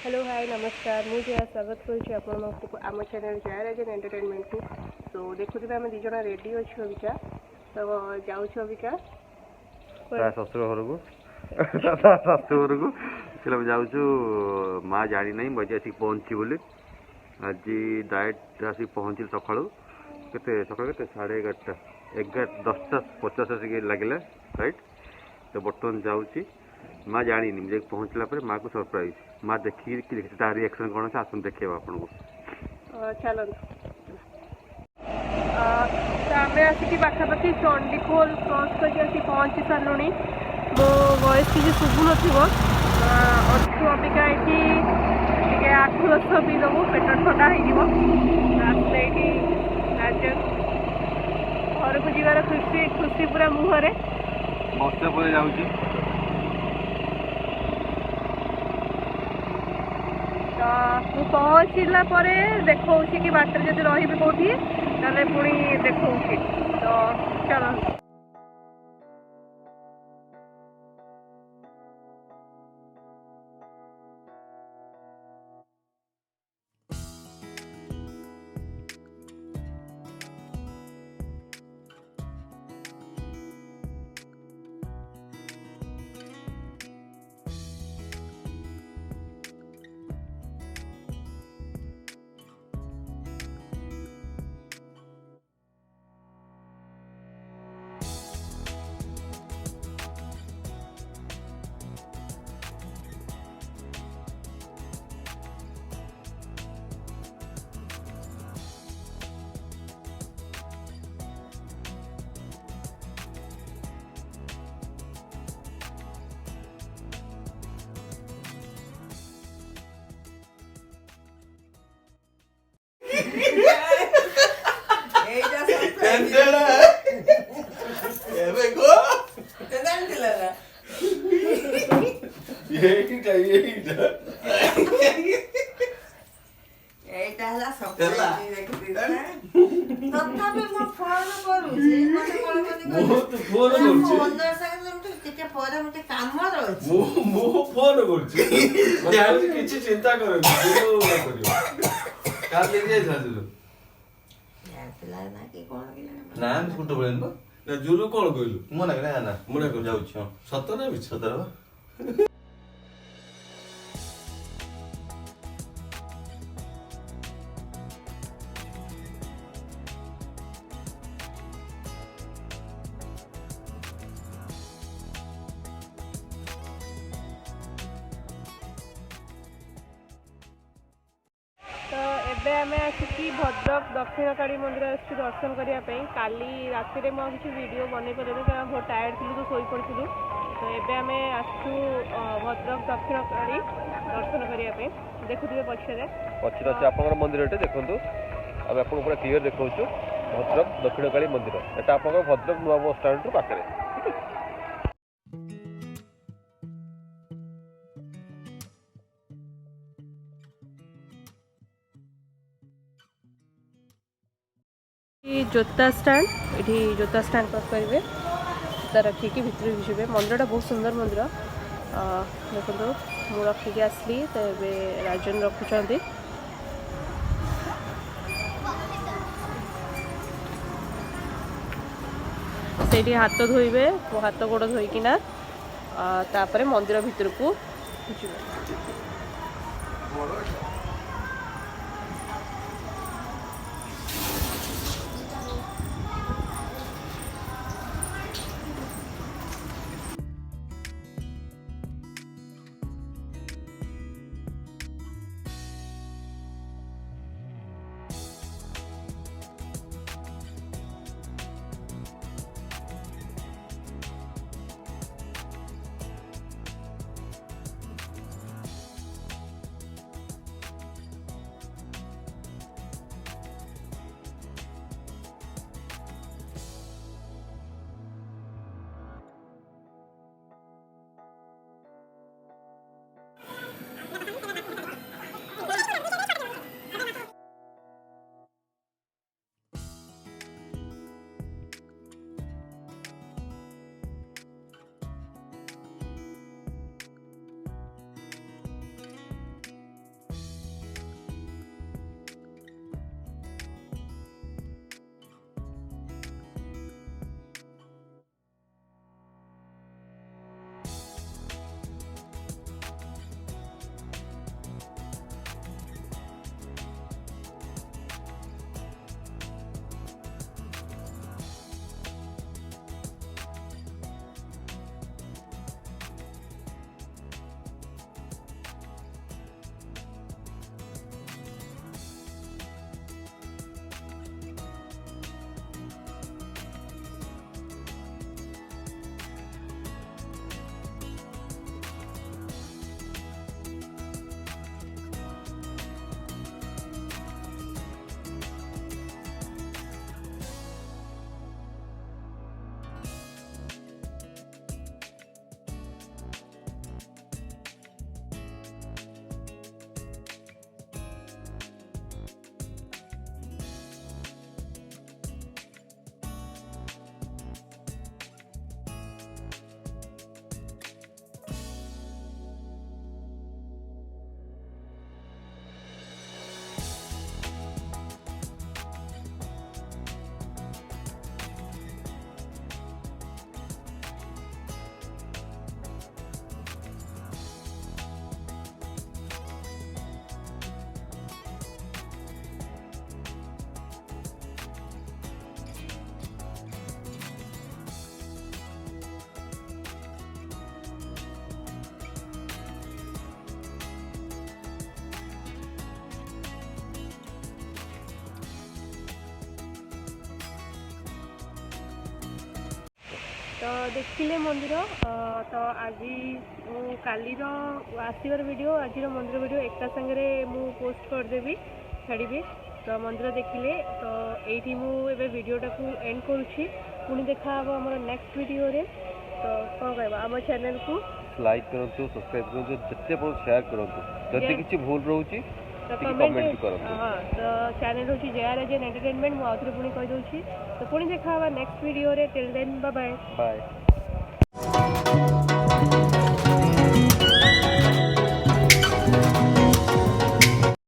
Hello hi नमस्कार मुझे स्वागत करुँच आम चैनल जयराजन एंटरटेनमेंट को। तो देखुए आम दिज रेडी अच्छे अबिका तो जाऊँ अबिका शशुर घर को शाशु घर को चलो जाऊँ माँ जानी ना बजे आसिक पहुँची बोली आज डायरेक्ट आसिक पहुँचल सका सका के 11:30 10:50 आसिक लगे राइट। तो बर्तमान जाऊँगी माँ जानी मुझे पहुँचला माँ को सरप्राइज माँ देखिए तार रिएक्शन कौन अच्छे आसन देखा आपन को चलो तो आम आसिक पाखापाखि चंडीखोल क्रॉस करके पहुँची सारूँ। मो वॉइस किसी शुभु नछु अबिका ये 8-10 पीदेबू पेट ठंडा होसले ये घर को जीवार खुशी खुशी पूरा मुहर बस पर जाऊँगी तो पहुँचला देखा कि बाटर जब रही कौटी ना पुणी देखा तो चलो କିଛି ଚିନ୍ତା କରନି ନା ସ୍କୁଟ ପଳେଇବ ନା ଜୁରୁ କଣ କହିଲୁ ମନା ନା ମନା କରି ଯାଉଛି ସତ ନା ମିଛ ସତ तो एबे आमे आसिकी भद्रक दक्षिणकाली मंदिर आसु दर्शन करने। काली राति में किसी वीडियो बन पारे क्या बहुत टायर्ड थी तो शोई पड़ू। तो एबे आमे आसु भद्रक दक्षिणकाली दर्शन करने देखुए पछरे पछरे अच्छे आप मंदिर देखो आम आप पूरा क्लीयर देखा भद्रक दक्षिणकाली मंदिर यहाँ आप भद्रक नुआ बस स्टाण्ड पाखे। जोता स्टैंड ये जोता स्टैंड क्रॉस करेंगे जोता रखिकी भितर जी मंदिरटा बहुत सुंदर मंदिर देखो मुझे रखिकी आसली तो ये राजन रखुंट से हाथ धोइबे हाथ गोड़ धोईकिना तापर मंदिर भितर को तो देखिले मंदिर तो आज कालीर आसवर वीडियो आज मंदिर वीडियो एका संगे मु पोस्ट करदेवी छाड़ी तो मंदिर देखिले तो ये मुझे वीडियोटा को एंड करुँची पुणी देखा आम नेक्स्ट वीडियो रे तो कौन कह आम चैनल को लाइक करंतु सब्सक्राइब करंतु जिते बहुत शेयर करंतु जदि किछि भूल रहउची तो कमेंट करंतु हाँ तो चैनल हूँ JRAJN एंटरटेनमेंट मुझे पुणी कहीदे तो पुणी देखा नेक्स्ट वीडियो रे till then bye bye bye.